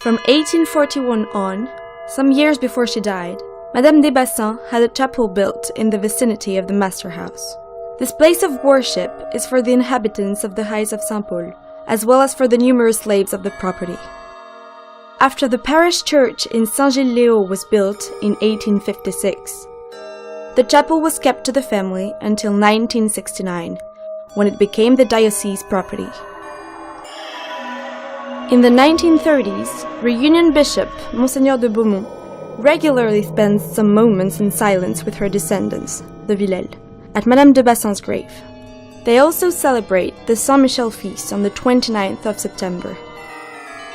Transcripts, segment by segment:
From 1841 on, some years before she died, Madame Desbassins had a chapel built in the vicinity of the master house. This place of worship is for the inhabitants of the Heights of Saint-Paul, as well as for the numerous slaves of the property. After the parish church in Saint-Gilles-Léo was built in 1856, the chapel was kept to the family until 1969, when it became the diocese property. In the 1930s, Réunion Bishop Monseigneur de Beaumont regularly spends some moments in silence with her descendants, the Villèle, at Madame Desbassins' grave. They also celebrate the Saint-Michel feast on the 29th of September.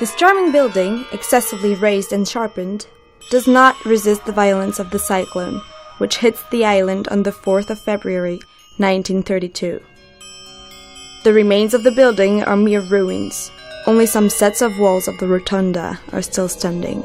This charming building, excessively raised and sharpened, does not resist the violence of the cyclone, which hits the island on the 4th of February, 1932. The remains of the building are mere ruins. Only some sets of walls of the rotunda are still standing.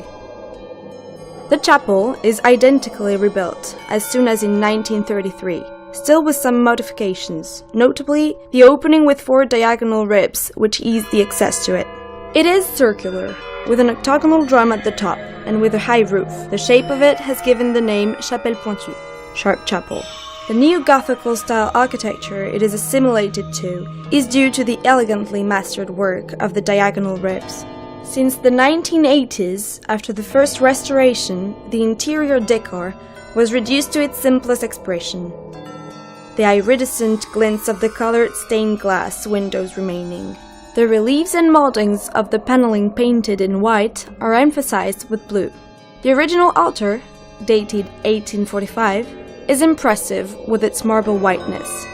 The chapel is identically rebuilt as soon as in 1933, still with some modifications, notably the opening with 4 diagonal ribs which ease the access to it. It is circular, with an octagonal drum at the top and with a high roof. The shape of it has given the name Chapelle Pointue, Sharp Chapel. The neo-Gothical style architecture it is assimilated to is due to the elegantly mastered work of the diagonal ribs. Since the 1980s, after the first restoration, the interior decor was reduced to its simplest expression. The iridescent glints of the colored stained glass windows remaining. The reliefs and moldings of the paneling painted in white are emphasized with blue. The original altar, dated 1845, is impressive with its marble whiteness.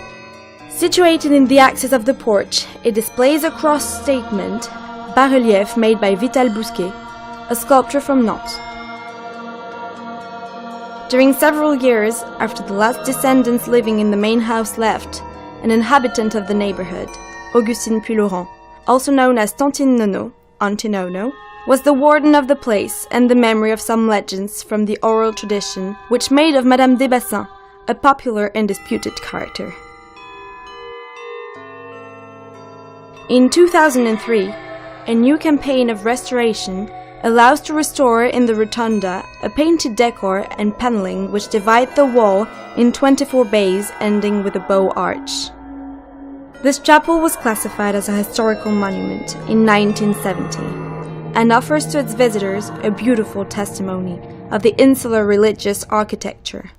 Situated in the axis of the porch, it displays a cross statement, bas-relief made by Vital Bousquet, a sculptor from Nantes. During several years, after the last descendants living in the main house left, an inhabitant of the neighborhood, Augustine Puy-Laurent, also known as Tantine Nono, Auntie Nono, was the warden of the place and the memory of some legends from the oral tradition which made of Madame Desbassins a popular and disputed character. In 2003, a new campaign of restoration allows to restore in the rotunda a painted decor and paneling which divide the wall in 24 bays ending with a bow arch. This chapel was classified as a historical monument in 1970. And offers to its visitors a beautiful testimony of the insular religious architecture.